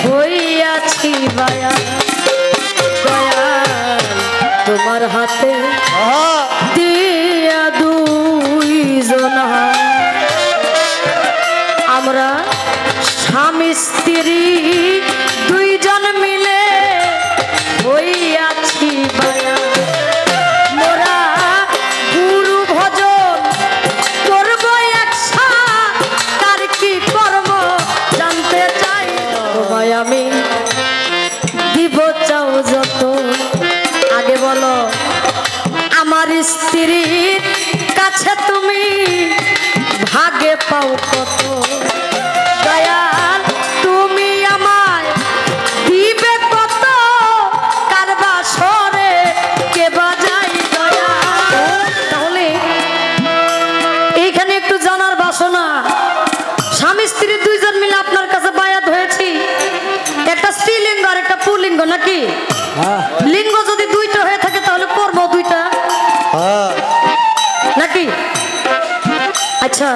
হইয়াছি বায়া দয়াল তোমার হাতে দিয়া দুইজন আমরা স্বামী স্ত্রী দুইজন মিলে হইয়াছি বায়া মোরা গুরু ভজন করব একসা তার কি কর্ম জানতে চাই তোমায় আমি দিব চাও যত আগে বলো আমার স্ত্রীর কাছে তুমি ভাগে পাও কত দয়াল তুমি আমায় দিবে কত কারবা সরে কে বাজাই দয়াল তাহলে এইখানে একটু জানার বাসনা স্বামী স্ত্রী দুইজন মিলে আপনার কাছে বায়াত হয়েছি একটা স্ত্রীলিঙ্গ আর একটা পুলিঙ্গ নাকি লিঙ্গ যদি দুইটা হয়ে থাকে তাহলে কর্ম দুইটা নাকি আচ্ছা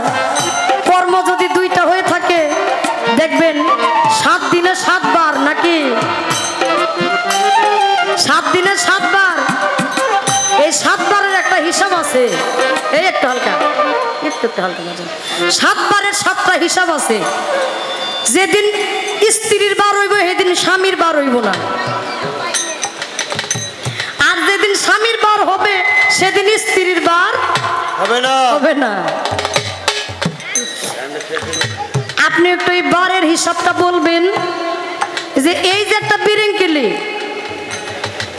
কর্ম যদি দুইটা হয়ে থাকে দেখবেন 7 দিনে 7 বার নাকি 7 দিনে 7 বার এই 7 বারের একটা হিসাব আছে এই একটু হালকা 7 বারের 7টা হিসাব আছে যেদিন স্ত্রীর বার হইব সেদিন স্বামীর বার হইব না আর যেদিন স্বামীর বার হবে সেদিন স্ত্রীর বার হবে না আপনি একটু এই বারের হিসাবটা বলবেন যে এই যে একটা বিরিঙ্কিলি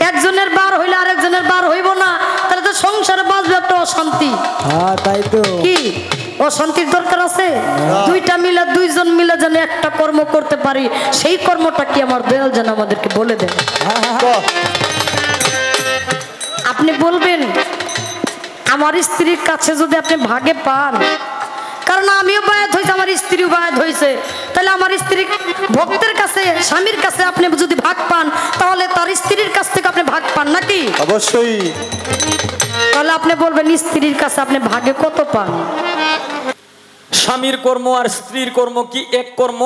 একজনের বার হইলে আরেকজনের বার হইব না তাহলে তো সংসারে বাঁচবে একটা অশান্তি তাই তো কি অশান্তির দরকার আছে দুইটা মিলে দুইজন মিলে যেন একটা কর্ম করতে পারি সেই কর্মটা কি আমার দয়াল যেন আমাদেরকে বলে দেন আপনি বলবেন আমার স্ত্রীর কাছে যদি আপনি ভাগে পান কারণ আমিও বায়াত হয়েছে আমার স্ত্রীও বায়াত হয়েছে তাহলে আমার স্ত্রী ভক্তের কাছে স্বামীর কাছে আপনি যদি ভাগ পান তাহলে তার স্ত্রীর কাছ থেকে আপনি ভাগ পান নাকি অবশ্যই তাহলে আপনি বলবেন স্ত্রীর কাছে আপনি ভাগে কত পান স্বামীর কর্ম আর স্ত্রীর কর্ম কি এক কর্ম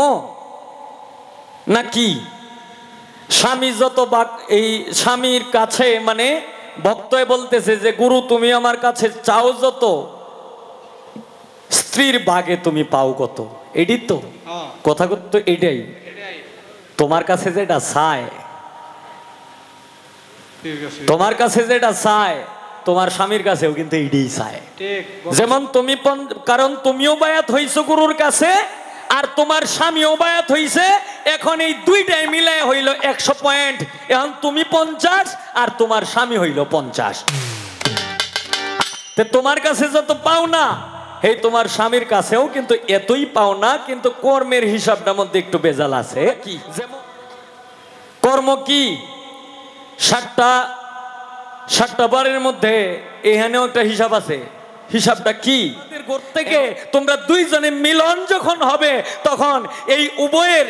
নাকি স্বামী যত এই স্বামীর কাছে মানে ভক্তই বলতেছে যে গুরু তুমি আমার কাছে চাও যত স্ত্রীর ভাগে তুমি পাও কত এটাই তো কথা তো এটাই তোমার কাছে যেটা চায় তোমার কাছে যেটা চায় তোমার স্বামীর কাছেও কিন্তু এইটাই চায় যেমন তুমি কারণ তুমিও বায়াত হইছো গুরুর কাছে আর তোমার স্বামীও বায়াত হইছে এখন এই দুইটাই মিলায় হইল 100 পয়েন্ট এখন তুমি 50 আর তোমার স্বামী হইল 50 তে তোমার কাছে যত পাও না এই তোমার স্বামীর কাছেও কিন্তু এতই পাও না কিন্তু কর্মের হিসাবটার মধ্যে একটু বেজাল আছে কি যেমন কর্ম কি 7টা বারের মধ্যে এখানেও একটা হিসাব আছে হিসাবটা কি থেকে তোমরা দুইজনে মিলন যখন হবে তখন এই উভয়ের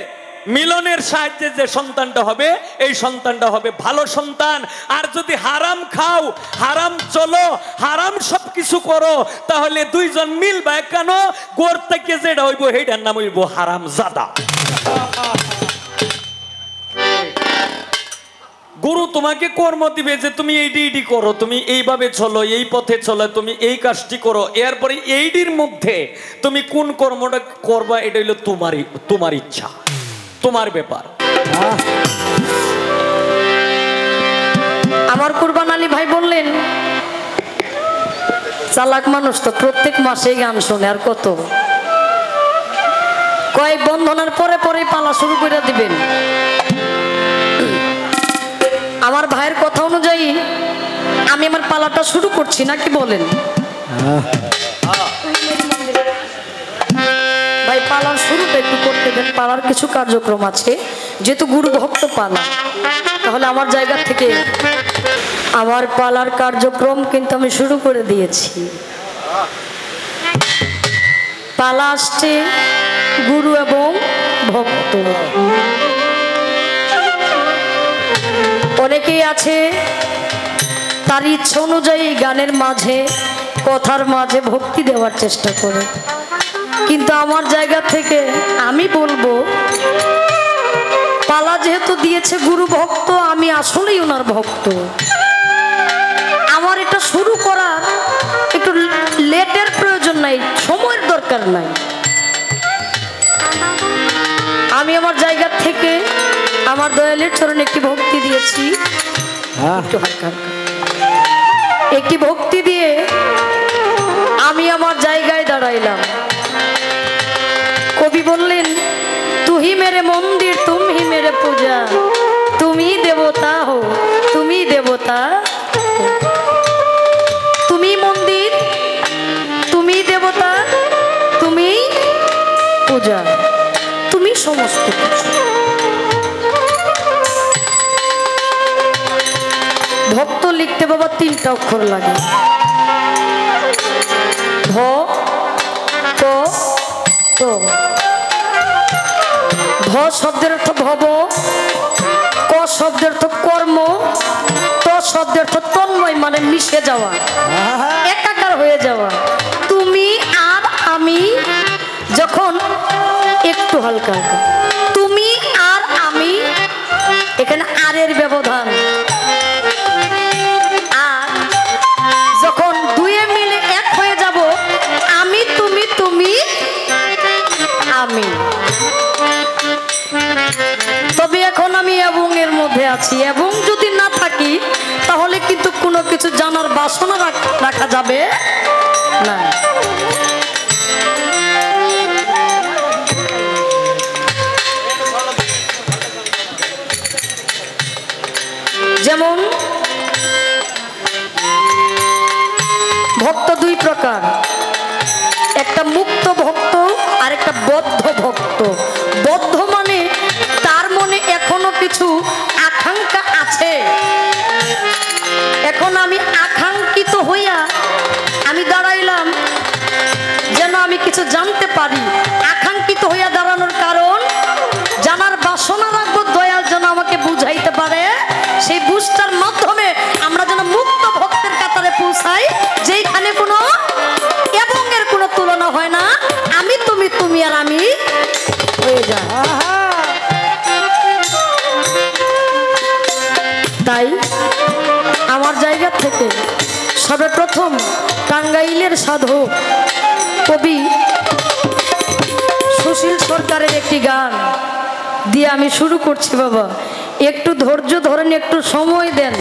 মিলনের সাহায্যে যে সন্তানটা হবে এই সন্তানটা হবে ভালো সন্তান আর যদি হারাম খাও হারাম চলো হারাম সবকিছু করো তাহলে দুইজন মিলবে কেন গোর থেকে যেটা হইব সেইটার নাম হইব হারাম জাদা গুরু তোমাকে কর্ম দিবে যে তুমি এইটি করো তুমি এইভাবে চলো এই পথে চলো তুমি এই কাজটি করো এরপরে এইটির মধ্যে তুমি কোন কর্মটা করবা এটা হইলো তোমার ইচ্ছা তোমার ব্যাপার আমার কুরবান আলী ভাই বললেন চালাক মানুষ তো প্রত্যেক মাসেই গান শুনে আর কত কয়েক বন্ধনের পরে পরে পালা শুরু করে দিবেন আমার ভাইয়ের কথা অনুযায়ী আমি আমার পালাটা শুরু করছি নাকি বলেন ভাই পালার শুরুটা একটু করতে দেন পালার কিছু কার্যক্রম আছে যেহেতু গুরু ভক্ত পালা তাহলে আমার জায়গা থেকে আমার পালার কার্যক্রম কিন্তু আমি শুরু করে দিয়েছি পালা আসছে গুরু এবং ভক্ত অনেকেই আছে তার ইচ্ছা অনুযায়ী গানের মাঝে কথার মাঝে ভক্তি দেওয়ার চেষ্টা করে কিন্তু আমার জায়গা থেকে আমি বলবো মালা যেহেতু দিয়েছে গুরু ভক্ত, আমি আসলেই ওনার ভক্ত। আমার এটা শুরু করার একটু লেটের প্রয়োজন নাই, সময়ের দরকার নাই। আমি আমার জায়গা থেকে আমার দয়ালের চরণে একটি ভক্তি দিয়েছি, একটু হালকা হালকা একটি ভক্তি দিয়ে আমি আমার জায়গায় দাঁড়াইলাম। কবি বললেন, তুহি মেরে মন্দির তুমি মেরে পূজা, তুমি দেবতা হো তুমি দেবতা, তুমি মন্দির তুমি দেবতা, তুমি পূজা, তুমি সমস্ত কিছু। ভক্ত লিখতে বাবা 3টা অক্ষর লাগে, ভ ত ত। ভ শব্দের অর্থ ভব, ক শব্দের অর্থ কর্ম, ত শব্দের অর্থ তন্ময় মানে মিশে যাওয়া, একাকার হয়ে যাওয়া। তুমি আর আমি যখন একটু হালকা হালকা, তুমি আর আমি, এখানে আরের ব্যবধান। আর যখন দুয়ে মিলে এক হয়ে যাব, আমি তুমি তুমি আমি। তবে এখন আমি এবং এর মধ্যে আছি, এবং যদি না থাকি তাহলে কিন্তু কোনো কিছু জানার বাসনা রাখা যাবে না। যেমন ভক্ত 2 প্রকার, একটা মুক্ত ভক্ত আর একটা বদ্ধ ভক্ত। বদ্ধ মানে তার মনে এখনো কিছু আকাঙ্ক্ষা আছে। এখন আমি আকাঙ্ক্ষিত হইয়া আমি দাঁড়াইলাম যেন আমি কিছু জানতে পারি। আকাঙ্ক্ষিত হইয়া দাঁড়ানোর কারণ, জানার বাসনা রাখবো, দয়াল যেন আমাকে বুঝাইতে পারে। সেই বুঝটার মাধ্যমে আমরা যেন মুক্ত ভক্তের কাতারে পৌঁছাই, যেইখানে কোনো এবং এর কোনো তুলনা হয় না, আমি তুমি তুমি আর আমি হয়ে যায়। তাই আমার জায়গা থেকে সর্বপ্রথম টাঙ্গাইলের সাধক কবি সুশীল সরকারের একটি গান দিয়ে আমি শুরু করছি। বাবা একটু ধৈর্য ধরেন, একটু সময় দেন,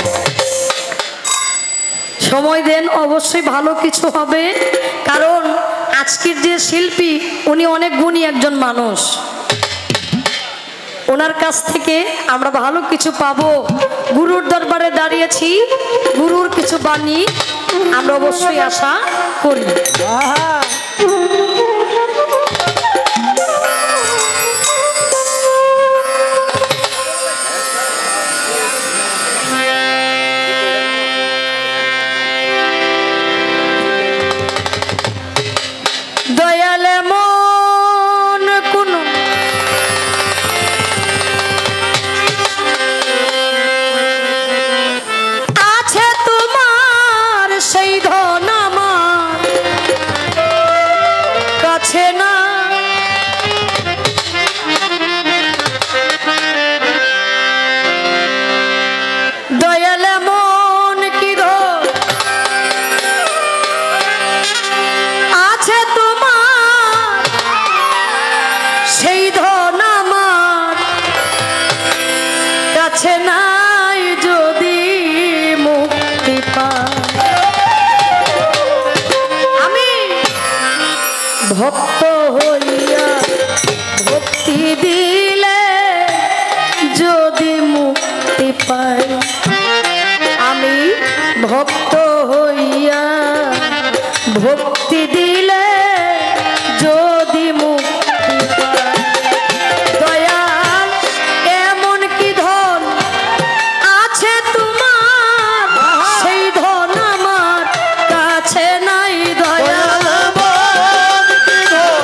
সময় দেন, অবশ্যই ভালো কিছু হবে। কারণ আজকের যে শিল্পী উনি অনেক গুণী একজন মানুষ, ওনার কাছ থেকে আমরা ভালো কিছু পাবো। গুরুর দরবারে দাঁড়িয়েছি, গুরুর কিছু বাণী আমরা অবশ্যই আশা করি। দয়ালে মন কোন আছে তোমার, সেই ধন আমার কাছে না। দয়ালে মন কি ধন আছে তোমার, সেই ধন আমার কাছে নাই, যদি মুক্তি পাই। আমি ভক্ত হইয়া ভক্তি দিলে যদি মুক্তি পাই, আমি ভক্ত হইয়া ভক্তি দিলে যদি মুক্তি পাই। দয়াল এমন কি ধন আছে তোমার, সেই ধন আমার কাছে নাই। দয়াল এমন কি ধন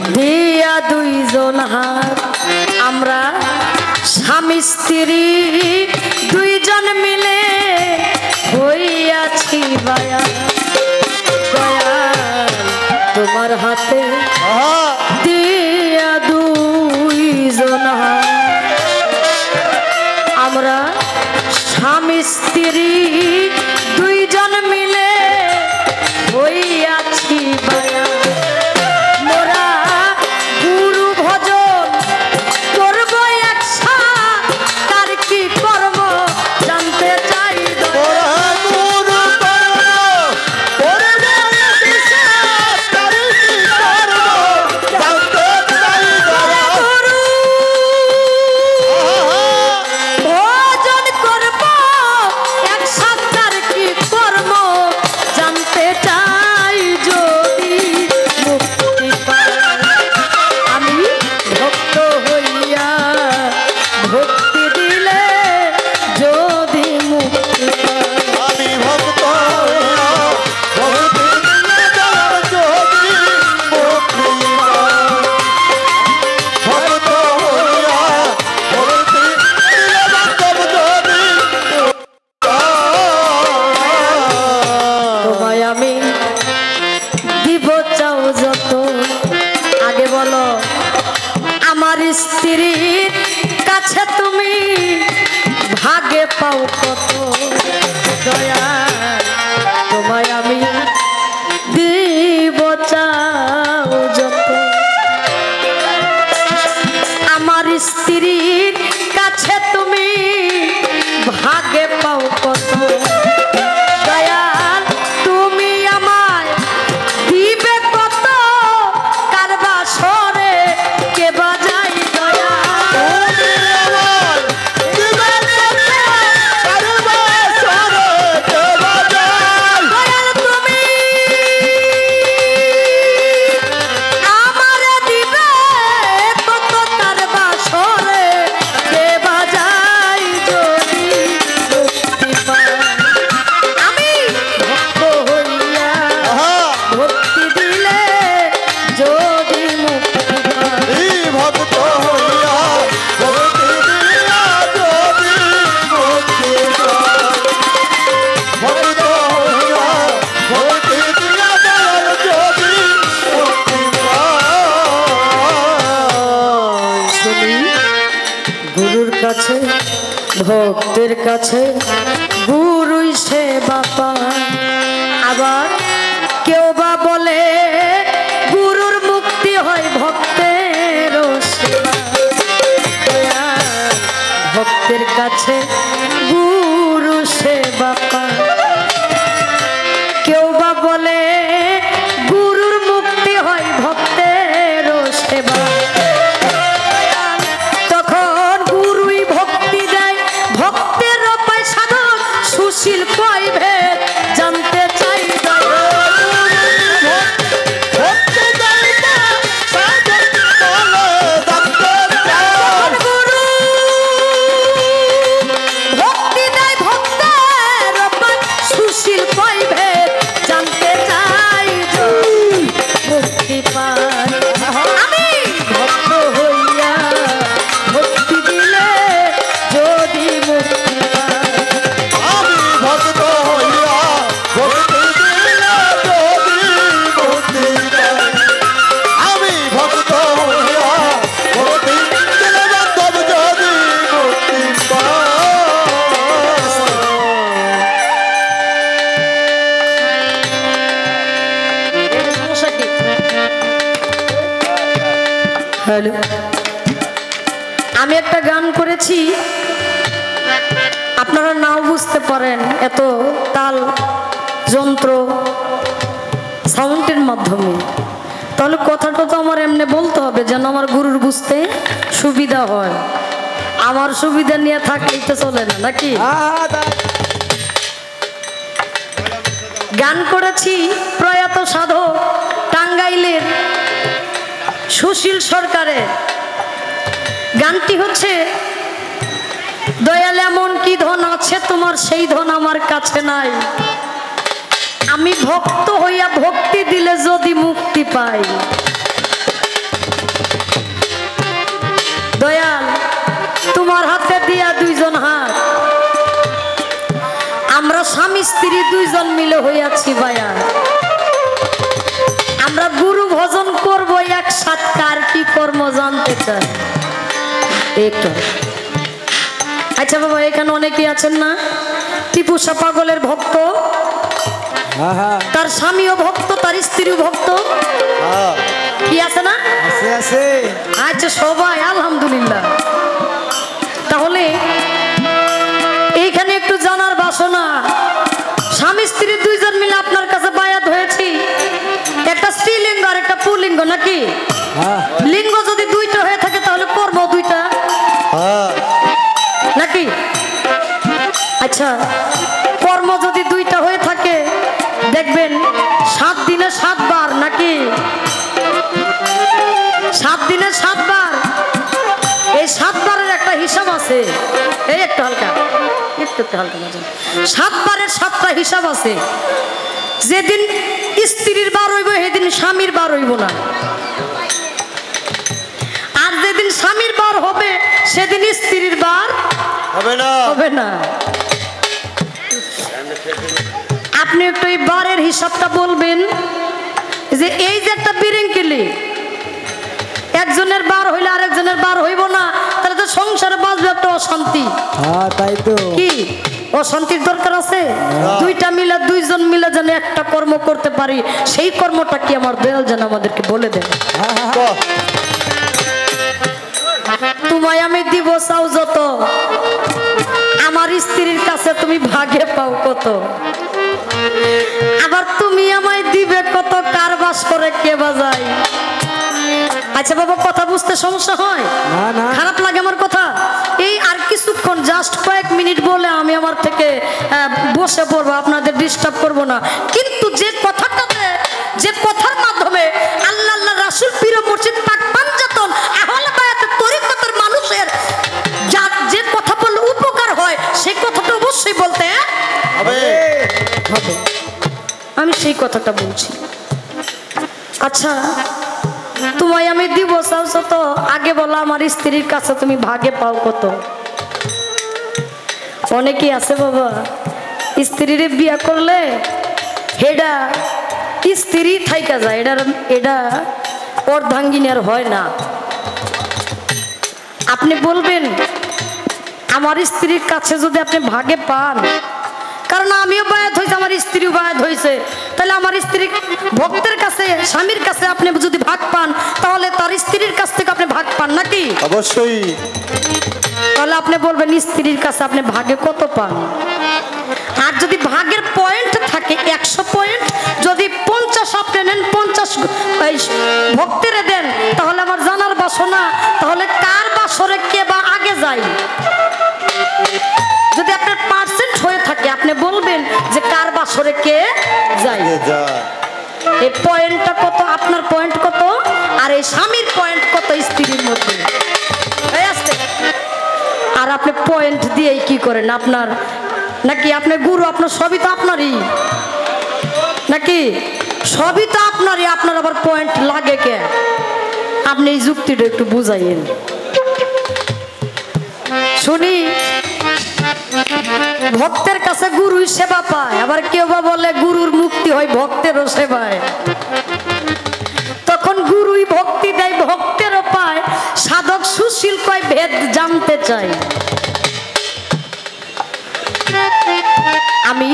দিয়া দুইজন হাত আমরা স্বামী স্ত্রী দুইজন মিলে হইয়াছি বায়া দয়াল তোমার হাতে দিয়া দুইজন হাত আমরা স্বামী স্ত্রী দুইজন মিলে হইয়াছি বায়া মোরা গুরু ভজন করব একসাথ তার কি করব জানতে চাই ভজন করব একসাথ তার কি করব জানতে চাই যদি মুক্তি পাই আমি ভক্ত হইয়া ভক্তি দিলে যদি মুক্তি পাই আমি ভক্ত হইয়া ভক্তি দিলে যদি মুক্তি পাই। ভক্ত হইয়া ভক্তি দিলে যদি তোমায় আমি দিব চাও যত আগে বলো আমার স্ত্রীর কাছে তুমি ভাগে পাও কত দয়া তোমায় আমি দিব চাও যত আমার স্ত্রীর কাছে তুমি ভাগে পাও কত দয়াল তুমি আমায় দিবে কত কারবা সরে কে বাজাই দয়াল তুমি আমার দিবে কত কারবা সরে কে বাজাই। দয়াল তুমি আমারে দিবে কত কারবা সরে কে বাজাই যদি মুক্তি পাই আমি ভক্ত হইয়া ভক্তি দিলে যদি মুক্তি পাই এই ভক্ত হইয়া ভক্তি দিলে যদি মুক্তি পাই। ভক্ত হইয়া ভক্তি দিলে যদি মুক্তি পাই। শুনি গুরুর কাছে ভক্তের কাছে গুরুই সেবা পায় আবার কেউ বা বলে গুরুর মুক্তি হয় ভক্তের সেবা দয়াল, ভক্তের কাছে গুরু সেবা পায় কেউ বা বলে গুরুর মুক্তি হয় ভক্তের সেবা তখন গুরুই ভক্তি দেয় ভক্তের পায় সাধন সুশীল পায় ভেদ জানতে চাই ভক্তি দেয় সাধন বলে জানতে চাই। গুরু ভক্তি দেয় ভক্তের পায় সুশীল পায় ভেদ জানতে চাই মুক্তি পায় আমি ভক্ত হইয়া ভক্তি দিলে যদি মুক্তি পায় আমি ভক্ত হইয়া ভক্তি দিলে যদি মুক্তি পাই। আমি ভক্ত হইয়া ভক্তি দিলে যদি মুক্তি পাই। হ্যালো আমি একটা গান করেছি আপনারা নাও বুঝতে পারেন এত তাল যন্ত্র সাউন্ডের মাধ্যমে তাহলে কথাটা তো আমার এমনি বলতে হবে যেন আমার গুরুর বুঝতে সুবিধা হয় আমার সুবিধা নিয়ে থাকলেই তো চলে না নাকি গান করেছি প্রয়াত সাধক টাঙ্গাইলের সুশীল সরকারের গানটি হচ্ছে দয়াল এমন কি ধন আছে তোমার সেই ধন আমার কাছে নাই আমি ভক্ত হইয়া ভক্তি দিলে যদি মুক্তি পাই স্ত্রী দুইজন মিলে হইয়াছি বায়া, আমরা গুরু ভজন করব একসাথে, কার কি কর্ম জানতে চাই একটু। আচ্ছা বাবা, এখানে অনেকেই আছেন না টিপুসা পাগলের ভক্ত, তার স্বামীও ভক্ত, তার স্ত্রীও ভক্ত, কি আছে না? আছে। আচ্ছা সবাই আলহামদুলিল্লাহ। তাহলে এইখানে একটু জানার বাসনা, স্বামী স্ত্রী দুইজন মিলে আপনার কাছে বায়াত হয়েছি, একটা স্ত্রীলিঙ্গ আর একটা পুলিঙ্গ নাকি? লিঙ্গ যদি দুইটা হয়ে থাকে তাহলে কর্ম দুইটা নাকি? আচ্ছা কর্ম যদি দুইটা হয়ে থাকে দেখবেন 7 দিনে 7 বার নাকি? 7 দিনে 7 বার, এই 7 বারের একটা হিসাব আছে। এই একটু হালকা, একটু হালকা বাজান। 7 বারের 7টা হিসাব আছে। যেদিন স্ত্রীর বার হইব সেদিন স্বামীর বার হইব না, আর যেদিন স্বামীর বার হবে সেদিন স্ত্রীর বার হবে না। আপনি একটু এই বারের হিসাবটা বলবেন, যে এই যে একটা বিরিঙ্কিলি, একজনের বার হইলে আরেকজনের বার হইব না, তাহলে তো সংসারে বাঁচবে একটা অশান্তি। তাই তো, কি অশান্তির দরকার আছে? দুইটা মিলে দুইজন মিলে যেন একটা কর্ম করতে পারি, সেই কর্মটা কি আমার দয়াল যেন আমাদেরকে বলে দেন। তোমায় আমি দিব চাও যত, আমার স্ত্রীর কাছে তুমি ভাগে পাও কত, আবার তুমি আমায় দিবে কত, কার বাস করে কে বাজায়। আচ্ছা বাবা, কথা বুঝতে সমস্যা হয়? খারাপ লাগে আমার কথা? এই আর কিছুক্ষণ জাস্ট কয়েক মিনিট বলে আমি আমার থেকে বসে পড়বো, আপনাদের ডিস্টার্ব করব না। কিন্তু যে কথাটাতে, যে কথার মাধ্যমে আল্লাহ আল্লাহ রাসূল পীর মুর্শিদ পাক পাঞ্জাতন আহলে বায়াতের তরিকতের মানুষের যে কথা বললে উপকার হয়, সেই কথাটা অবশ্যই বলতে হবে। আমি সেই কথাটা বলছি। আচ্ছা তোমায় আমি দিব চাওছো তো, আগে বলো আমার স্ত্রীর কাছে তুমি ভাগে পাও কত? অনেকেই আছে বাবা, স্ত্রীর বিয়া করলে হেডা স্ত্রী থাইকা যায়, এটা অর্ধাঙ্গিনী আর হয় না। আপনি বলবেন আমার স্ত্রীর কাছে যদি আপনি ভাগে পান, কারণ আমিও বায়াত হয়েছে, আমার স্ত্রীও বায়াত হয়েছে, তাহলে আমার স্ত্রী ভক্তের কাছে, স্বামীর কাছে আপনি যদি ভাগ পান, তাহলে তার স্ত্রীর কাছ থেকে আপনি ভাগ পান নাকি? অবশ্যই। তাহলে আপনি বলবেন স্ত্রীর কাছে আপনি ভাগে কত পান? আর যদি ভাগের পয়েন্ট থাকে 100 পয়েন্ট, যদি 50 আপনি নেন, 50 ভক্তের দেন, তাহলে আমার জানার বাসনা, তাহলে কার বাসরে কে বা আগে যায়? যদি আপনার পার্সেন্ট হয়ে থাকে আপনি বলবেন যে কার বাসরে কে যায়। এই পয়েন্টটা কত, আপনার পয়েন্ট কত, আর এই স্বামীর পয়েন্ট কত স্ত্রীর মধ্যে। আর আপনি পয়েন্ট দিয়েই কি করেন? আপনার নাকি আপনার গুরু, আপনার সবই তো আপনারই নাকি? সবই তো আপনারই, আপনার আবার পয়েন্ট লাগে কে? আপনি এই যুক্তিটা একটু বুঝাইয়েন শুনি। ভক্তের কাছে গুরুই সেবা পায়, আবার কেউ বা বলে গুরুর মুক্তি হয় ভক্তেরও সেবায়। তখন গুরুই ভক্তি দেয়, ভক্তেরও পায়, সাধক সুশীল কয় ভেদ জানতে চাই। আমি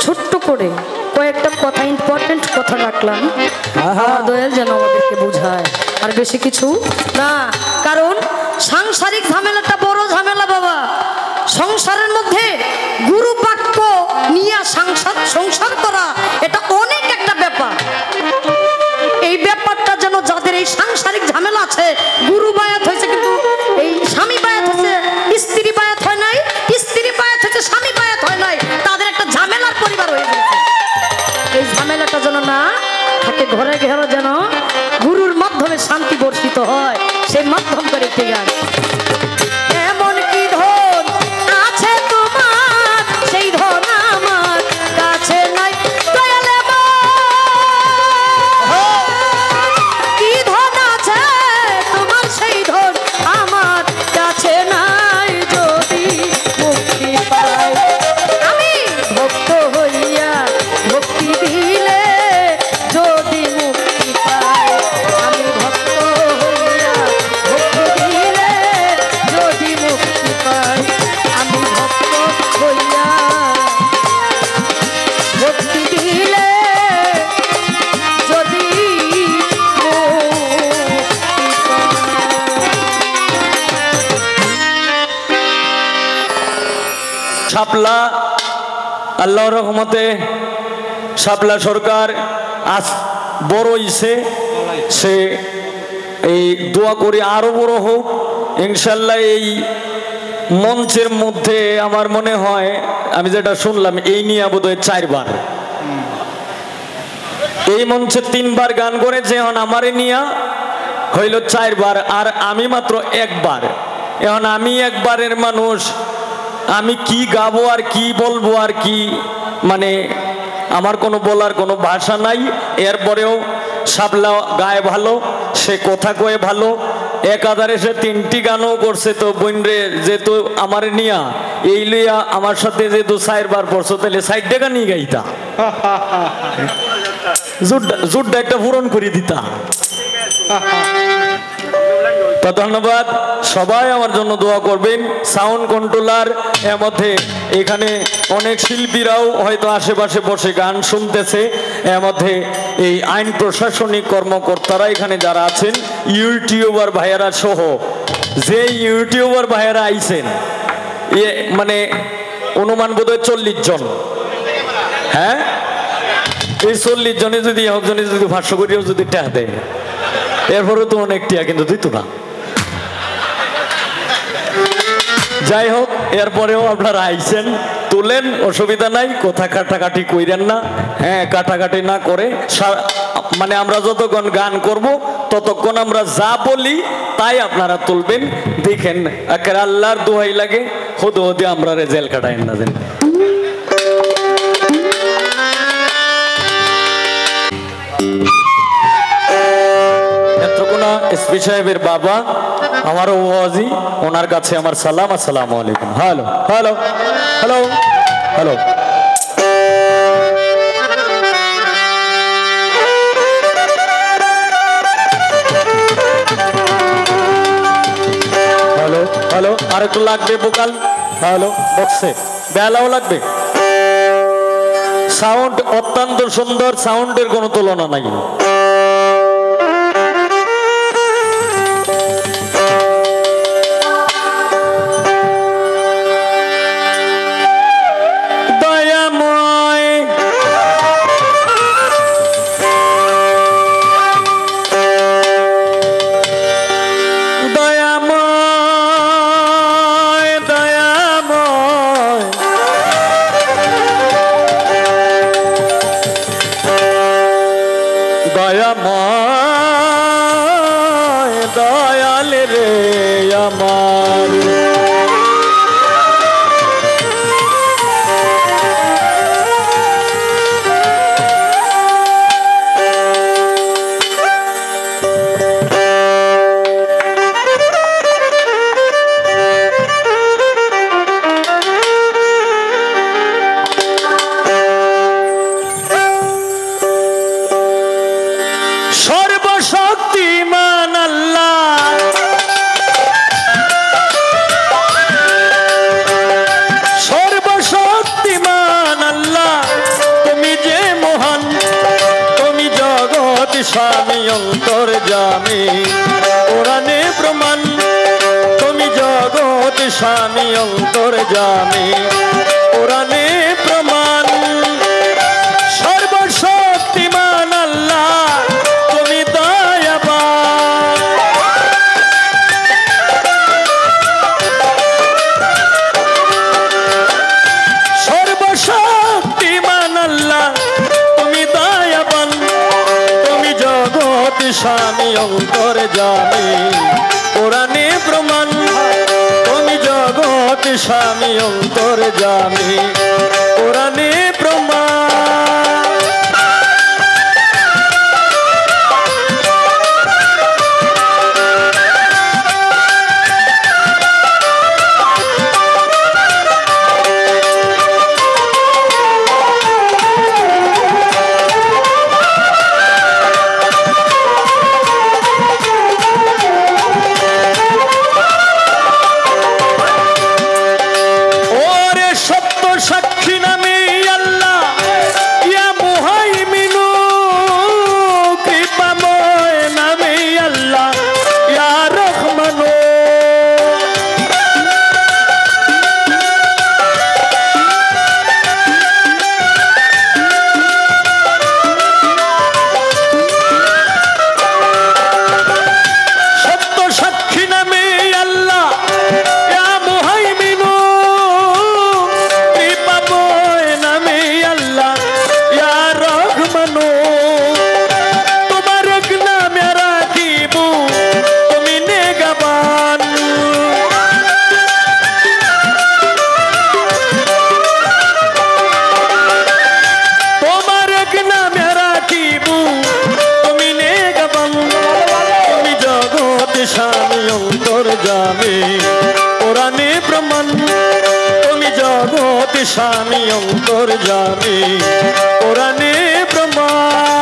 ছোট্ট করে কয়েকটা কথা, ইম্পর্টেন্ট কথা রাখলাম, দয়াল যেন আমাদেরকে বোঝায়, আর বেশি কিছু না। কারণ সাংসারিক ঝামেলাটা বড় ঝামেলা বাবা। সংসারের মধ্যে গুরু বাক্য নিয়ে সংসার করা এটা অনেক একটা ব্যাপার। এই ব্যাপারটা যেন যাদের এই সাংসারিক ঝামেলা আছে, গুরু বায়াত হয়েছে কিন্তু এই স্বামী বায়াত হয়েছে, স্ত্রী বায়াত হয় নাই, স্ত্রী বায়াত হয়েছে, স্বামী বায়াত হয় নাই, তাদের একটা ঝামেলার পরিবার হয়ে গেছে। এই ঝামেলাটা যেন না থাকে, ঘরে ঘরে যেন গুরুর মাধ্যমে শান্তি বর্ষিত হয়, সেই মাধ্যম করে ঠিক আছে। এমন কি ধন আছে তোমার, সেই ধন আমার কাছে নাই। কি ধন আছে তোমার, সেই ধন আমার কাছে নাই। যদি মুক্তি পাই আমি ভক্ত শাপলা আল্লাহর রহমতে শাপলা সরকার আজ বড় হইছে, সে এই দোয়া করি আরো বড় হোক ইনশাল্লাহ। এই মঞ্চের মধ্যে আমার মনে হয় আমি যেটা শুনলাম এই নিয়ে বোধহয় 4 বার, এই মঞ্চে 3 বার গান করেছে, এখন আমারে নিয়া হইল 4 বার, আর আমি মাত্র 1 বার। এখন আমি একবারের মানুষ, আমি কি গাবো আর কি বলবো আর কি, মানে আমার কোনো বলার কোনো ভাষা নাই। এরপরেও শাপলা গায়ে ভালো, সে কথা কয়ে ভালো, একাধারে সে 3টি গানও করছে। তো বইনরে যেহেতু আমার নিয়া এই লইয়া আমার সাথে যেহেতু 4 বার পড়ছো, তাহলে 60 টাকা নিয়ে গাইতা, জুটটা একটা পূরণ করে দিতা। তো ধন্যবাদ, সবাই আমার জন্য দোয়া করবেন। সাউন্ড কন্ট্রোলার, এর মধ্যে এখানে অনেক শিল্পীরাও হয়তো আশেপাশে বসে গান শুনতেছে, এর মধ্যে এই আইন প্রশাসনিক কর্মকর্তারা এখানে যারা আছেন, ইউটিউবার ভাইয়ারা সহ যে ইউটিউবার ভাইয়ারা আইছেন, মানে অনুমান বোধহয় 40 জন। হ্যাঁ, এই 40 জনে যদি একজনে যদি 500 করেও যদি টাকা দেয়, এরপরেও তো অনেক টিয়া কিন্তু দিত না। যাই হোক, এরপরেও আপনারা আইছেন, তুলেন, অসুবিধা নাই, কথা কাটাকাটি কইরেন না। হ্যাঁ, কাটাকাটি না করে মানে আমরা যতক্ষণ গান করব ততক্ষণ আমরা যা বলি তাই আপনারা তুলবেন। দেখেন একের আল্লাহর দোহাই লাগে, হদে হদে আমরা রেজাল্ট কাটাই না দেন। এসপি সাহেবের বাবা আমার ওয়াজি, ওনার কাছে আমার সালাম, আসসালামু আলাইকুম। Hello hello hello hello hello hello আর একটু লাগবে ভোকাল, হ্যালো বক্সে বেলাও লাগবে। সাউন্ড অত্যন্ত সুন্দর, সাউন্ডের কোনো তুলনা নাই। দয়াল রে আমার, সর্বশক্তিমান আল্লাহ, সর্বশক্তিমান আল্লাহ, তুমি যে মহান, তুমি জগৎ স্বামী অন্তর্যামী, কোরআনে প্রমাণ, তুমি জগৎ স্বামী অন্তর্যামী, কোরআনে প্রমাণ। সর্বশক্তিমান আল্লাহ, তুমি দয়াবান, সর্বশক্তিমান আল্লাহ, তুমি দয়াবান, তুমি জগৎ স্বামী অন্তর্যামী, কোরআনে প্রমাণ, তুমি জগৎ স্বামী অন্তর্যামী, কোরআনে প্রমাণ। সাক্ষী নামে আল্লাহ, ইয়া স্বামী অন্তর্যামী কোরআনে প্রমাণ তুমি জগৎ স্বামী অন্তর্যামী কোরআনে প্রমাণ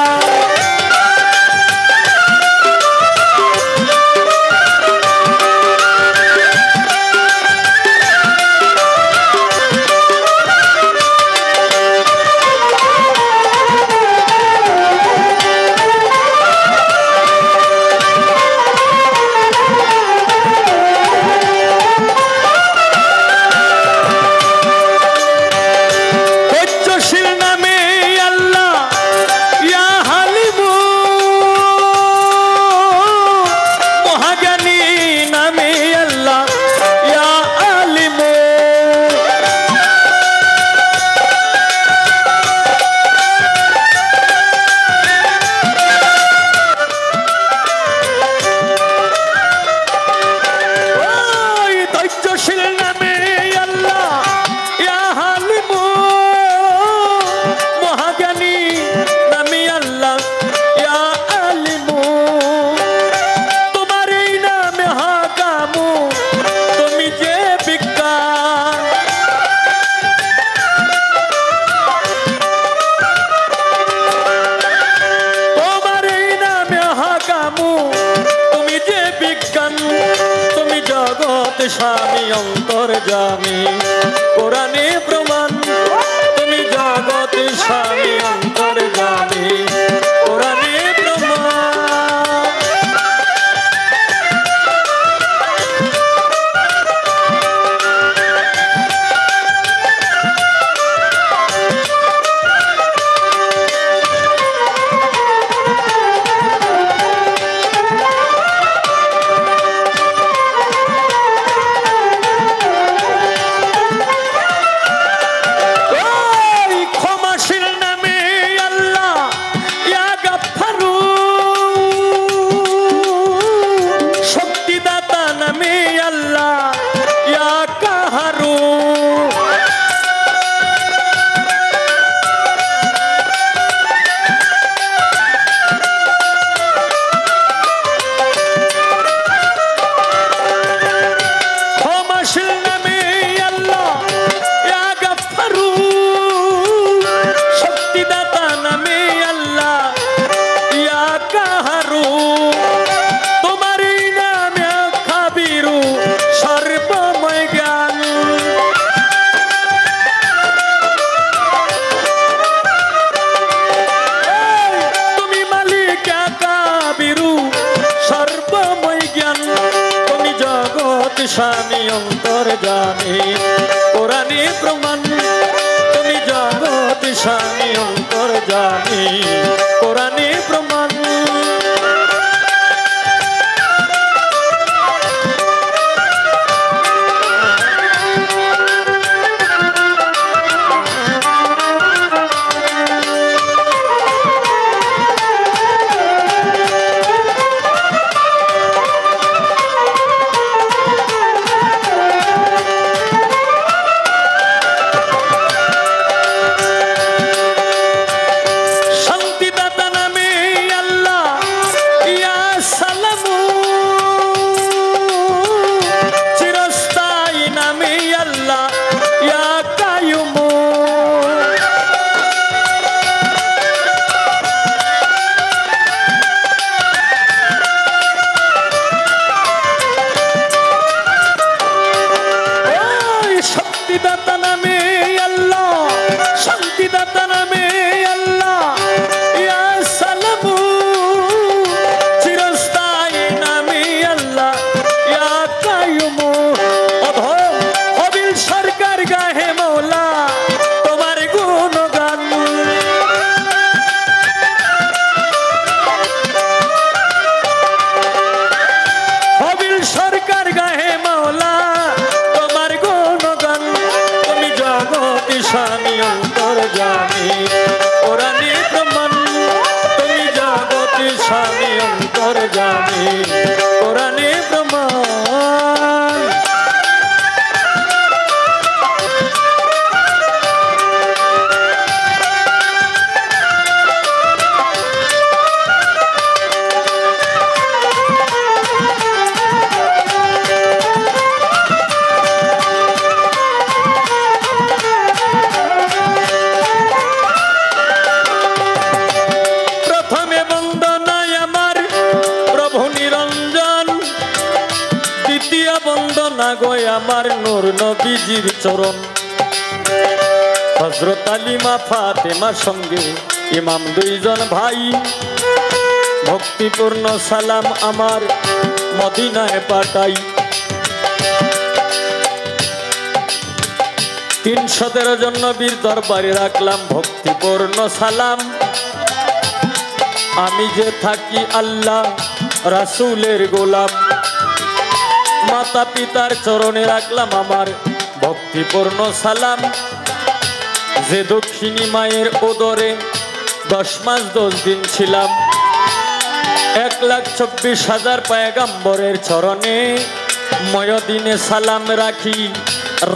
স্বামী অন্তর্যামী কোরআনে প্রমাণ তুমি জগৎ স্বামী অন্তর্যামী কোরআনে প্রমাণ স্বামী অন্তর্যামী কোরআনে প্রমাণ তুমি জগৎ স্বামী অন্তর্যামী কোরআনে প্রমাণ স্বামী অন্তর্যামী কোরআনে প্রমাণ তুমি জগৎ স্বামী অন্তর্যামী কোরআনে প্রমাণ না গো আমার নূর নবীজির চরণ। হযরত আলী মা ফাতেমার সঙ্গে ইমাম দুইজন ভাই, ভক্তিপূর্ণ সালাম আমার মদিনায় পাঠাই। 313 জন নবীর দরবারে রাখলাম ভক্তিপূর্ণ সালাম। আমি যে থাকি আল্লাহ রাসূলের গোলাম, মাতা পিতার চরণে রাখলাম আমার ভক্তিপূর্ণ সালাম। যে দক্ষিণী মায়ের উদরে 10 মাস 10 দিন ছিলাম, 1,24,000 পয়গম্বরের চরণে ময়দিনে সালাম রাখি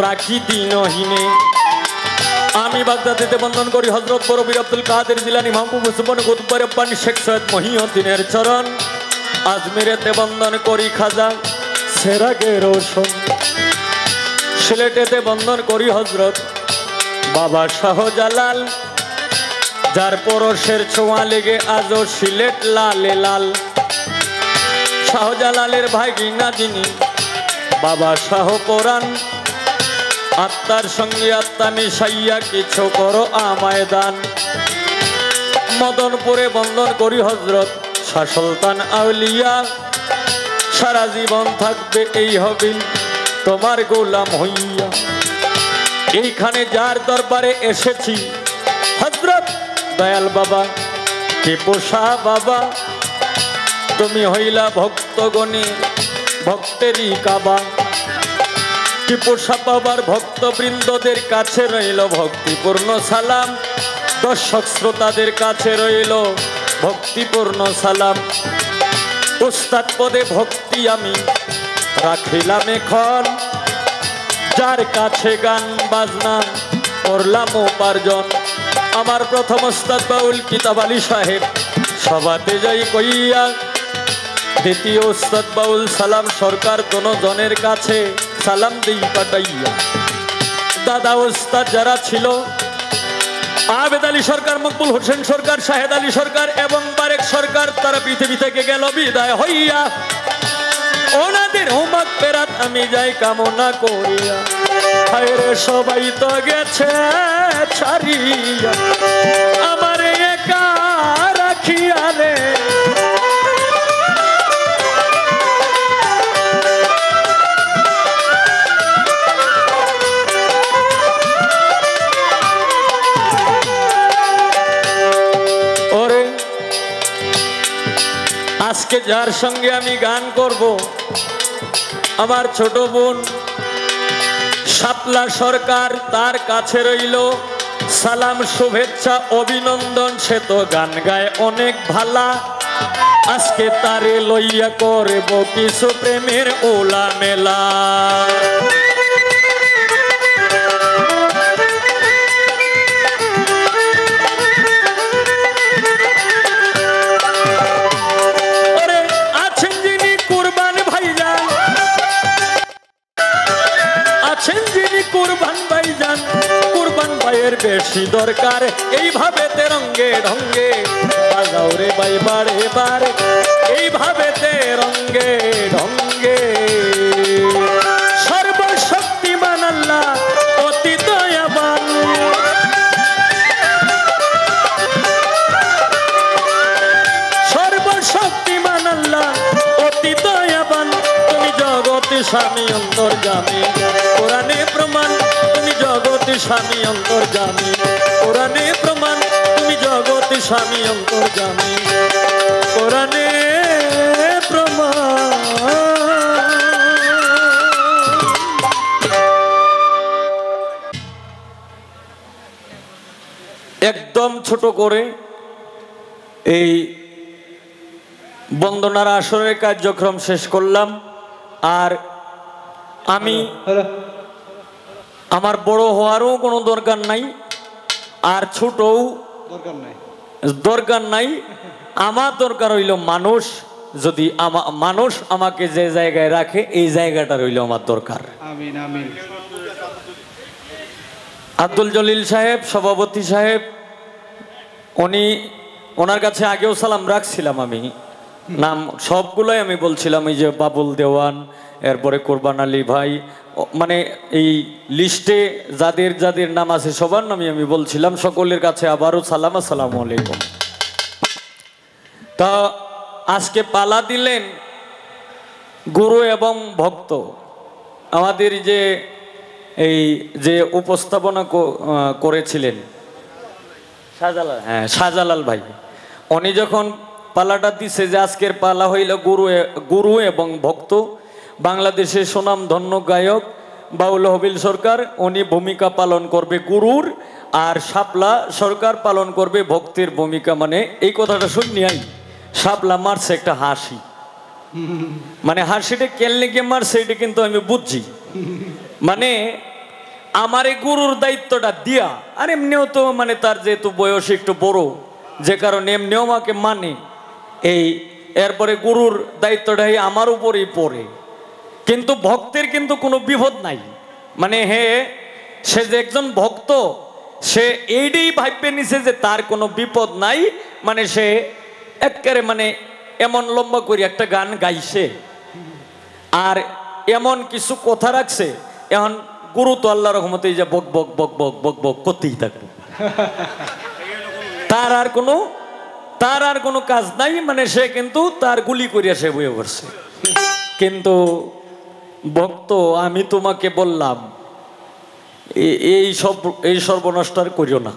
রাখি দিনহীনে। আমি বাগদাদেতে বন্দন করি হযরত বরবীর আব্দুল কাদের জিলানী, মাহবুব সুবহান কুতুব রব্বানী শেখ সৈয়দ মহিউদ্দিনের চরণ। আজমিরেতে বন্দন করি খাজা সেরাগে রোশন। সিলেটেতে বন্দন করি হযরত বাবা শাহজালাল, যার পরশের ছোঁয়া লেগে আজও সিলেট লালে লাল। শাহজালালের ভাগিনা যিনি বাবা শাহ পরাণ, আত্মার সঙ্গে আত্মা মিশাইয়া কিছু করো আমায় দান। মদনপুরে বন্দন করি হযরত শাহ সুলতান আউলিয়া, সারা জীবন থাকবে এই হবে তোমার গোলাম হইয়া। এইখানে যার দরবারে এসেছি হযরত দয়াল বাবা টিপু শাহ বাবা, তুমি হইলা ভক্তগণে ভক্তেরই কাবা। টিপু শাহ বাবার ভক্তবৃন্দদের কাছে রইল ভক্তিপূর্ণ সালাম, দর্শক শ্রোতাদের কাছে রইল ভক্তিপূর্ণ সালাম। উস্তাদ পদে ভক্তি আমি রাখিলাম এখন, যার কাছে গান বাজনা করলাম উপার্জন। আমার প্রথম উস্তাদ বাউল কিতাব আলী সাহেব সভাতে যাই কইয়া, দ্বিতীয় উস্তাদ বাউল সালাম সরকার দোনোজনের কাছে সালাম দিই পাঠাইয়া। দাদা উস্তাদ যারা ছিল আবেদ আলী সরকার, মকবুল হোসেন সরকার, শাহেদ আলী সরকার এবং বারেক সরকার, তারা পৃথিবী থেকে গেল বিদায় হইয়া। ওনাদের হোমাক পেরাত আমি যাই কামনা করিয়া, হায়রে সবাই তো গেছে ছাড়িয়া, আমার একা রাখিয়া রে। ওরে আজকে যার সঙ্গে আমি গান করব, আমার ছোট বোন শাপলা সরকার, তার কাছে রইল সালাম শুভেচ্ছা অভিনন্দন। সে তো গান গায় অনেক ভালা, আজকে তারে লইয়া করব কিছু প্রেমের ওলা মেলা। কুরবান ভাইজান, কুরবান ভাইয়ের বেশি দরকার, এইভাবে তে রঙ্গে ঢঙ্গে বাজাও রে ভাই বারে বারে, এইভাবে তে রঙ্গে ঢঙ্গে। সর্বশক্তিমান আল্লাহ অতি দয়াবান, সর্বশক্তিমান আল্লাহ অতি দয়াবান। তুমি জগতে স্বামী অন্তর্যামী, কোরআনে প্রমাণ তুমি জগতে স্বামী অন্তর্যামী, কোরআনে প্রমাণ তুমি জগতে স্বামী অন্তর্যামী, কোরআনে প্রমাণ। একদম ছোট করে এই বন্দনার আসরের কার্যক্রম শেষ করলাম। আর আমি আমার বড় হওয়ারও কোনো দরকার নাই, আর ছোটও দরকার নাই। আমার দরকার হইল মানুষ, যদি মানুষ আমাকে যে জায়গায় রাখে এই জায়গাটা রইল আমার দরকার। আমিন আমিন। আব্দুল জলিল সাহেব সভাপতি সাহেব, উনি ওনার কাছে আগেও সালাম রাখছিলাম আমি, নাম সবগুলোই আমি বলছিলাম, এই যে বাবুল দেওয়ান, এরপরে কোরবান আলী ভাই, মানে এই লিস্টে যাদের যাদের নাম আছে সবার নামই আমি বলছিলাম। সকলের কাছে আবারও সালাম, আসসালামু আলাইকুম। তা আজকে পালা দিলেন গুরু এবং ভক্ত। আমাদের যে এই যে উপস্থাপনা করেছিলেন শাহজালাল, হ্যাঁ শাহজালাল ভাই, উনি যখন পালাটা দিছে যে আজকের পালা হইল গুরু এবং ভক্ত, বাংলাদেশের সুনাম ধন্য গায়ক বাউল হবিল সরকার উনি ভূমিকা পালন করবে গুরুর, আর শাপলা সরকার পালন করবে ভক্তের ভূমিকা। মানে এই কথাটা শুনিয়াই শাপলা মারছে একটা হাসি, মানে হাসিটা কেলনে গিয়ে মারছে এটা কিন্তু আমি বুঝছি। মানে আমার এই গুরুর দায়িত্বটা দিয়া, আর এমনিও তো মানে তার যেহেতু বয়স একটু বড়, যে কারণে এমনিও আমাকে মানে এই, এরপরে গুরুর দায়িত্বটা আমার উপরেই পড়ে। কিন্তু ভক্তের কিন্তু কোনো বিপদ নাই, মানে সে যে একজন ভক্ত সে এইটাই ভাববে নিছে যে তার কোনো বিপদ নাই। মানে সে একেবারে মানে এমন লম্বা করে একটা গান গাইছে আর এমন কিছু কথা রাখছে, এখন গুরু তো আল্লাহ রহমতে যে বক বক বক বক বক বক করতেই থাকবে, তার আর কোনো কাজ নাই। মানে সে কিন্তু তার গুলি করিয়া সে বয়ে পড়ছে। কিন্তু ভক্ত আমি তোমাকে বললাম এই সর্বনষ্ট আর করিও না।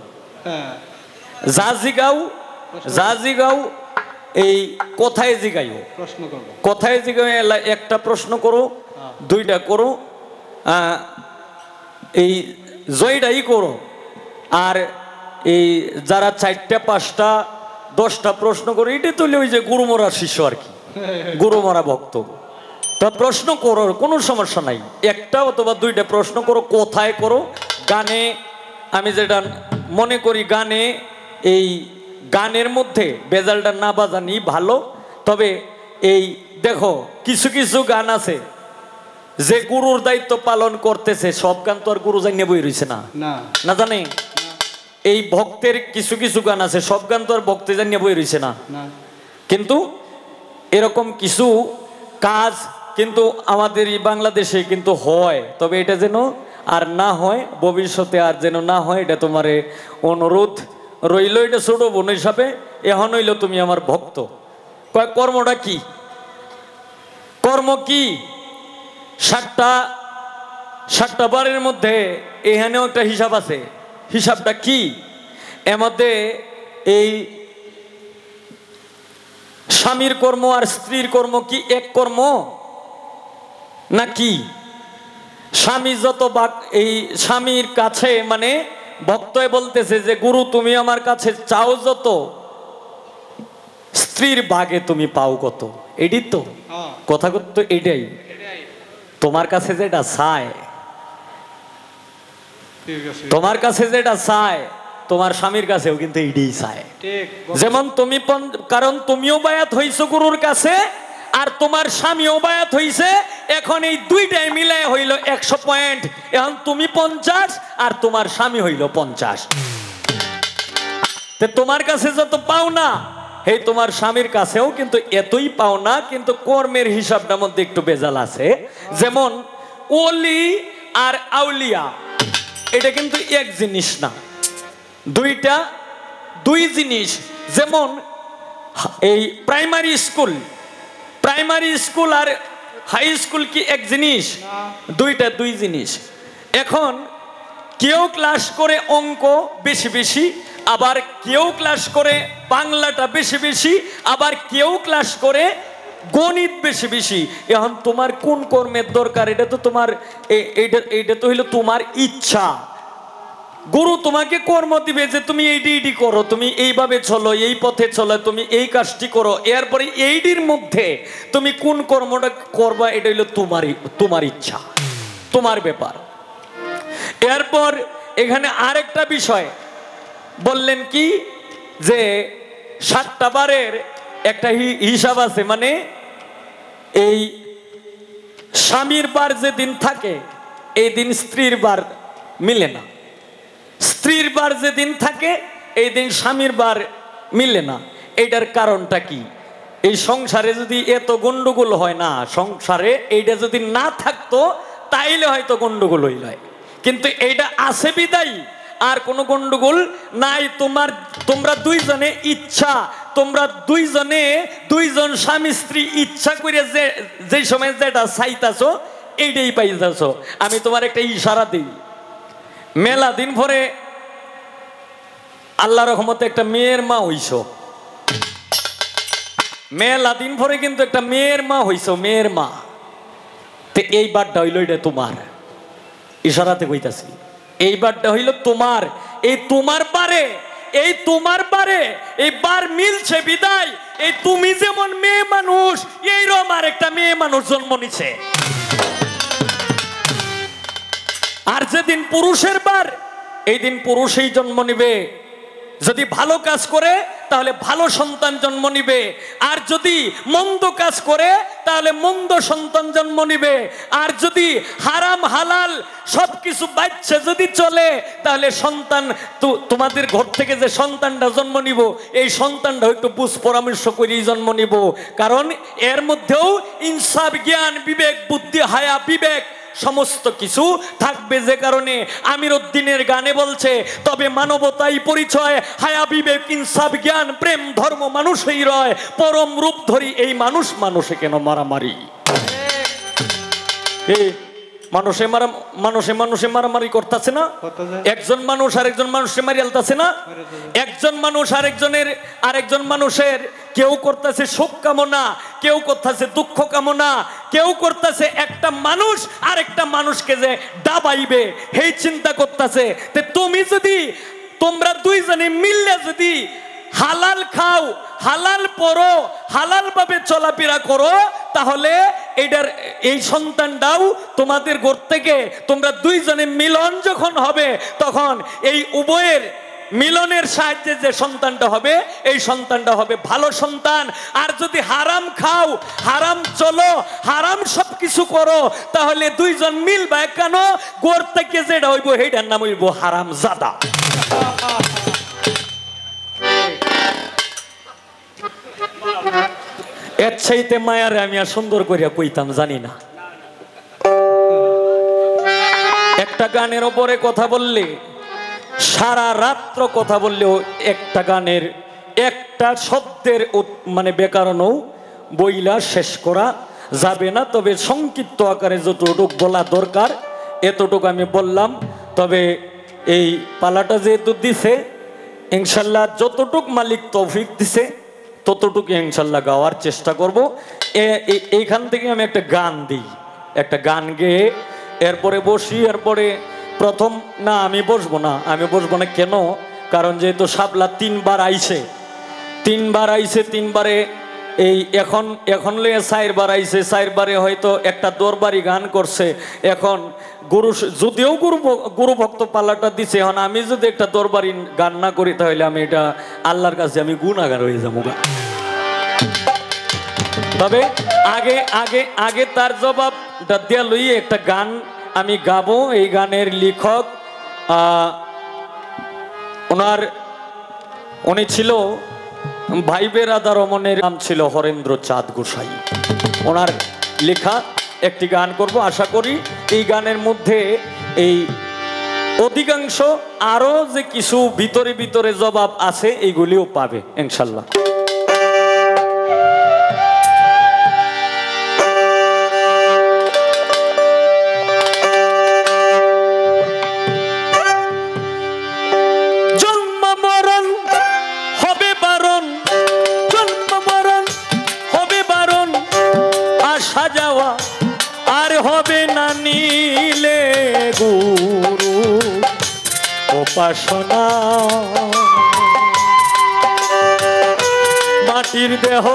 যা জিগাও এই কথায় জিগাইও, কথায় জিগাও, একটা প্রশ্ন করো, দুইটা করো, এই জয়টাই করো। আর এই যারা 4টা 5টা 10টা প্রশ্ন করো, এটা তুলে ওই যে গুরুমরা শিষ্য আর কি, গুরুমরা ভক্ত। তা প্রশ্ন করো, কোনো সমস্যা নাই, একটা অথবা 2টা প্রশ্ন করো, কোথায় করো। গানে আমি যেটা মনে করি, গানে এই গানের মধ্যে বেজালটা না বাজানি ভালো। তবে এই দেখো কিছু কিছু গান আছে যে গুরুর দায়িত্ব পালন করতেছে, সব গান তো আর গুরু জানিয়ে বই রয়েছে না, না জানে। এই ভক্তের কিছু কিছু গান আছে, সব গান তো আর ভক্তে জানিয়ে বই রয়েছে না। কিন্তু এরকম কিছু কাজ কিন্তু আমাদের এই বাংলাদেশে কিন্তু হয়। তবে এটা যেন আর না হয়, ভবিষ্যতে আর যেন না হয়, এটা তোমার অনুরোধ রইল। এটা ছোট বোন হিসাবে এখন হইল তুমি আমার ভক্ত। কর্মটা কি? কর্ম কি? 7টা বারের মধ্যে এখানেও একটা হিসাব আছে। হিসাবটা কি? এর মধ্যে এই স্বামীর কর্ম আর স্ত্রীর কর্ম কি এক কর্ম নাকি? স্বামী যত এই স্বামীর কাছে মানে ভক্ত বলতেছে যে গুরু তুমি আমার কাছে চাও যত, স্ত্রীর ভাগে তুমি পাও কত। এটি তো কথা তো এটাই, তোমার কাছে যেটা চায়, তোমার কাছে যেটা চায় তোমার স্বামীর কাছেও কিন্তু এইটাই চায়। যেমন তুমি, কারণ তুমিও বায়াত হইছো গুরুর কাছে আর তোমার স্বামীও বায়াত হইছে, এখন এই দুইটাই মিলাই হইল 100 পয়েন্ট। এখন তুমি 50 আর তোমার স্বামী হইল 50। তোমার কাছে যত পাও না, এই তোমার স্বামীর কাছেও কিন্তু এতই পাও না, কিন্তু কর্মের হিসাবটার মধ্যে একটু বেজাল আছে। যেমন ওলি আর আউলিয়া এটা কিন্তু এক জিনিস না, দুই জিনিস। যেমন এই প্রাইমারি স্কুল আর হাই স্কুল কি এক জিনিস? দুই জিনিস। এখন কেউ ক্লাস করে অঙ্ক বেশি বেশি, আবার কেউ ক্লাস করে বাংলাটা বেশি বেশি, আবার কেউ ক্লাস করে গণিত বেশি বেশি। এখন তোমার কোন কর্মের দরকার, এটা তো তোমার এইটা তো হইলো তোমার ইচ্ছা। গুরু তোমাকে কর্ম দিবে যে তুমি এইটি করো, তুমি এইভাবে চলো, এই পথে চলো, তুমি এই কাজটি করো। এরপরে এইটির মধ্যে তুমি কোন কর্মটা করবা এটা হইলো তোমার ইচ্ছা, তোমার ব্যাপার। এরপর এখানে আরেকটা বিষয় বললেন কি, যে 7টা বারের একটা হিসাব আছে। মানে এই স্বামীর বার যেদিন থাকে এই দিন স্ত্রীর বার মিলে না, স্ত্রীর বার যেদিন থাকে এই দিন স্বামীর বার মিলে না। এটার কারণটা কি? এই সংসারে যদি এত গন্ডগোল হয় না, সংসারে এইটা যদি না থাকতো তাইলে হয়তো গন্ডগোল হইল, কিন্তু এইটা আছে বিদায় আর কোনো গন্ডগোল নাই। তোমরা দুইজনে ইচ্ছা, তোমরা দুইজন স্বামী স্ত্রী ইচ্ছা করে যে সময় যেটা চাইতাছো এইটাই পাইতাছো। আমি তোমার একটা ইশারা দিই, মেলা দিন পরে আল্লাহ রহমতে একটা মেয়ের মা হইছ, মেলা দিন পরে কিন্তু একটা মেয়ের মা হইছ, মেয়ের মা। তো এই বারটা হইল এটা তোমার, ইশারাতে কইতাছি, এই বারটা হইল তোমার, এই তোমার বারে, এই তোমার বারে এই বার মিলছে বিদায়। এই তুমি যেমন মেয়ে মানুষ, এইরকম আর একটা মেয়ে মানুষ জন্ম নিছে। আর যেদিন পুরুষের বার, এই দিন পুরুষই জন্ম নিবে। যদি ভালো কাজ করে তাহলে ভালো সন্তান জন্ম নিবে, আর যদি মন্দ কাজ করে তাহলে মন্দ সন্তান জন্ম নিবে। আর যদি হারাম হালাল সবকিছু বাচ্চা যদি চলে তাহলে সন্তান, তোমাদের ঘর থেকে যে সন্তানটা জন্ম নিব এই সন্তানটা একটু বুঝ পরামর্শ করেই জন্ম নিব, কারণ এর মধ্যেও ইনসাফ, জ্ঞান, বিবেক, বুদ্ধি, হায়া, বিবেক সমস্ত কিছু থাকবে। যে কারণে আমির উদ্দিনের গানে বলছে, তবে মানবতাই পরিচয়, হায়া, বিবেক, ইনসাফ, জ্ঞান, প্রেম, ধর্ম মানুষই রয়, পরম রূপ ধরি এই মানুষে কেন মারামারি। মানুষে মারামারি করতেছে না, একজন মানুষ আরেকজন মানুষে মারি আলতাছে না, একজন মানুষ আরেকজন মানুষের কেউ করতেছে সুখ কামনা, কেউ করতেছে দুঃখ কামনা, কেউ করতেছে একটা মানুষ আরেকটা মানুষকে যে ডাবাইবে এই চিন্তা করতেছে। তোমরা দুইজনে মিললে যদি হালাল খাও, হালাল পড়ো, হালাল ভাবে চলাফেরা করো, তাহলে এই সন্তানটাও তোমাদের ঘর থেকে, তোমরা দুইজনে মিলন যখন হবে তখন এই উভয়ের মিলনের সাহায্যে যে সন্তানটা হবে এই সন্তানটা হবে ভালো সন্তান। আর যদি হারাম খাও, হারাম চলো, হারাম সবকিছু করো, তাহলে দুইজন মিলবা কেন, ঘর থেকে যেটা হইব সেইটার নাম হইব হারাম জাদা। এর চাইতে মায়ারে আমি আর সুন্দর করিয়া কইতাম জানি না। একটা গানের ওপরে কথা বললে, সারা রাত্র কথা বললেও একটা গানের একটা শব্দের মানে ব্যাকরণও বইলা শেষ করা যাবে না। তবে সংক্ষিপ্ত আকারে যতটুকু বলা দরকার এতটুকু আমি বললাম। তবে এই পালাটা যেহেতু দিছে, ইনশাল্লাহ যতটুক মালিক তৌফিক দিছে ততটুকু ইনশাল্লাহ গাওয়ার চেষ্টা করব। এইখান থেকে আমি একটা গান দিই, একটা গান গেয়ে এরপরে বসি। এরপরে প্রথম না, আমি বসবো না কেন, কারণ যেহেতু শাপলা তিনবার আইছে, তিনবারে এই এখন লইয়া 4 বার আইছে, 4 বারে হয়তো একটা দরবারি গান করছে। এখন যদিও গুরু ভক্ত পাল্লাটা দিছে, এখন আমি যদি একটা দরবারি গান না করি তাহলে আমি এটা আল্লাহর কাছে আমি গুনাহগার হয়ে যাবো। তবে আগে তার জবাবটা দিয়া লইয়ে একটা গান আমি গাবো। এই গানের লেখক উনি ছিল ভাই বেরাদা রমনের নাম ছিল হরেন্দ্র চাঁদ গোসাই। ওনার লেখা একটি গান করব। আশা করি এই গানের মধ্যে এই অধিকাংশ আরো যে কিছু ভিতরে ভিতরে জবাব আছে এইগুলিও পাবে ইনশাল্লাহ। হবে না নিলে গুরু উপাসনা, মাটির দেহ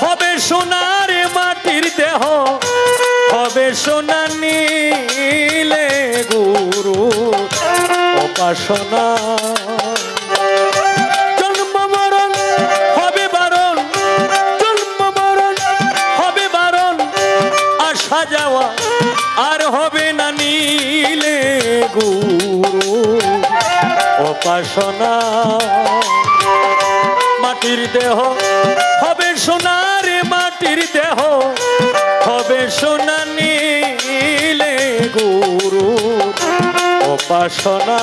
হবে সোনার, মাটির দেহ হবে সোনা, নিলে গুরু উপাসনা। জন্ম মরণ হবে বারণ, জন্ম মরণ হবে বারণ, আসা যাওয়া আর হবে না নিলে গুরু উপাসনা। মাটির দেহ হবে সোনা, মাটির দেহ হবে সোনা নীলে গুরু উপাসনা।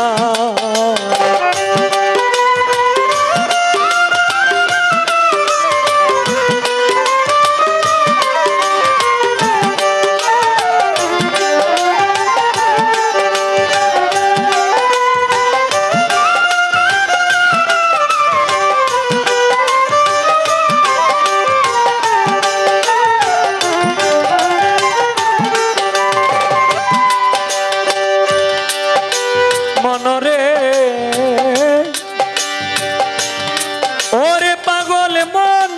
মনরে ওরে পাগল মন,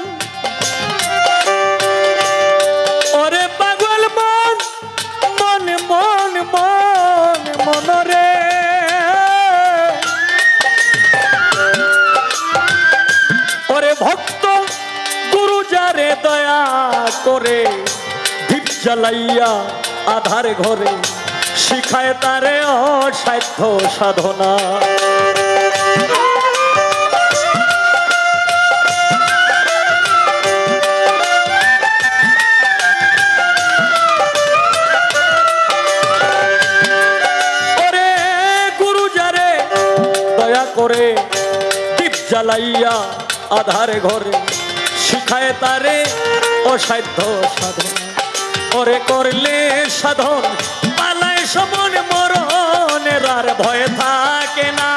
ওরে পাগল মন, মন মন মন মনরে ওরে ভক্ত গুরু যারে দয়া করে দীপ জ্বালাইয়া আধার ঘরে শিখায় তারে অসাধ্য সাধনা। ওরে গুরু যারে দয়া করে দীপ জ্বালাইয়া আধার ঘরে শিখায় তারে অসাধ্য সাধনা। ওরে করলে সাধন পালায় সমন মরণের আর ভয় থাকে না।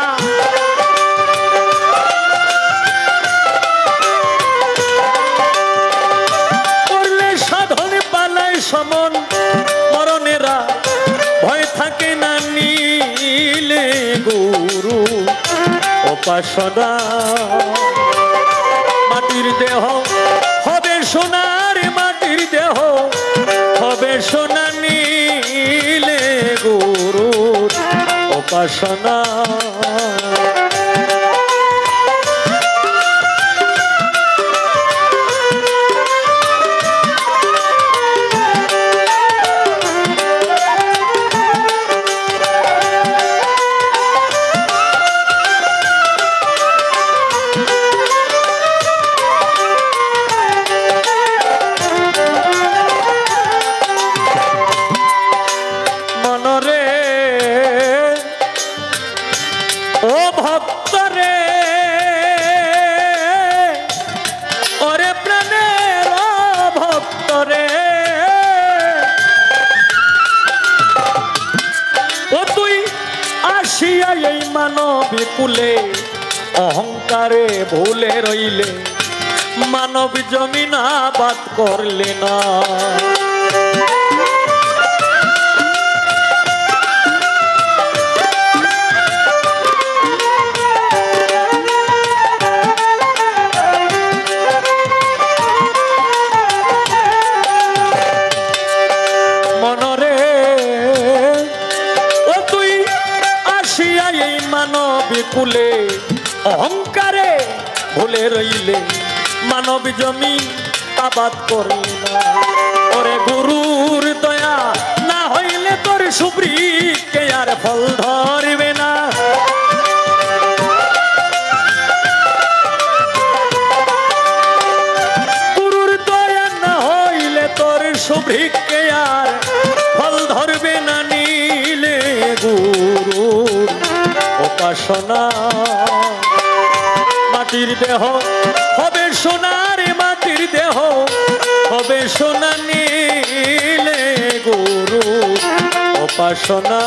করলে সাধন পালায় সমন মরণের আর ভয় থাকে না। নীলে গুরু উপাসনা। মাটির দেহ হবে সোনার, মাটির দেহ হবে সোনা নীলে গুরুর উপাসনা। মনরে ও ভক্তরে ওরে প্রাণের ভক্তরে ও তুই আসিয়া এই মানবী কুলে অহংকারে ভুলে রইলে মানব জমিন আবাদ করলে না। মনরে ও তুই আসিয়া এই মানবী কুলে অহংকারে ভুলে রইলে মানব জমি আবাদ করলি না। ওরে গুরুর দয়া না হইলে তোর সুবৃক্ষে আর ফল ধরবে না। গুরুর দয়া না হইলে তোর সুবৃক্ষে আর ফল ধরবে না। নীলে গুরুর উপাসনা। মাটির দেহ হবে সোনার, মাটির দেহ হবে সোনা নীলে গুরু উপাসনা।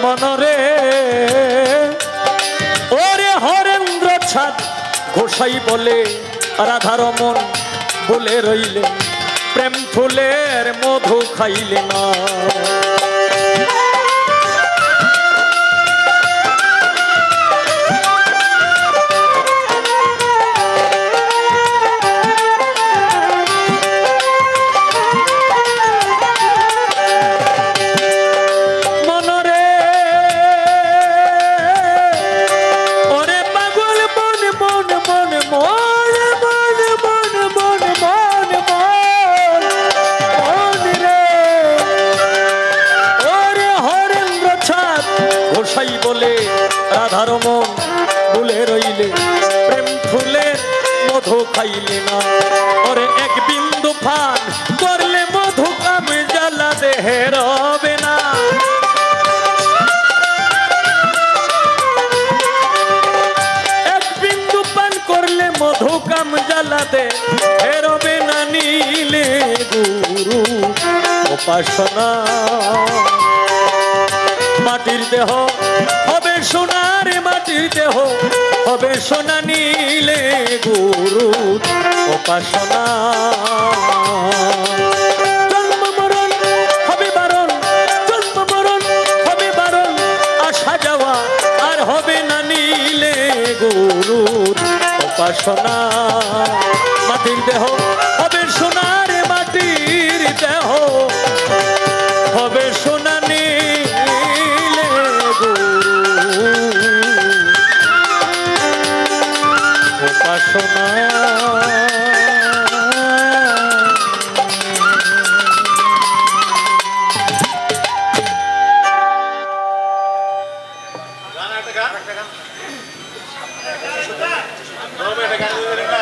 মনরে ওরে হরেন্দ্র ছাদ গোসাই বলে রাধারমন বলে রইলে প্রেম ফুলের মধু খাইলে না। গোসাই বলে রাধার মন ভুলে রইলে প্রেম ফুলের মধু খাইলে না ওরে এক বিন্দু পান করলে মধু কাম জ্বালা দেহে রবে না এক বিন্দু পান করলে মধু কাম জ্বালাতে হেরবে না নীলে গুরু উপাসনা মাটির দেহ হবে সোনার মাটির দেহ হবে সোনা নীলে গুরু উপাসনা জন্ম মরণ হবে বারণ জন্ম মরণ হবে বারণ আসা যাওয়া আর হবে না নীলে গুরু উপাসনা মাটির দেহ হবে সোনার মাটির দেহ হবে সোনা নীলে গুরু উপাসনা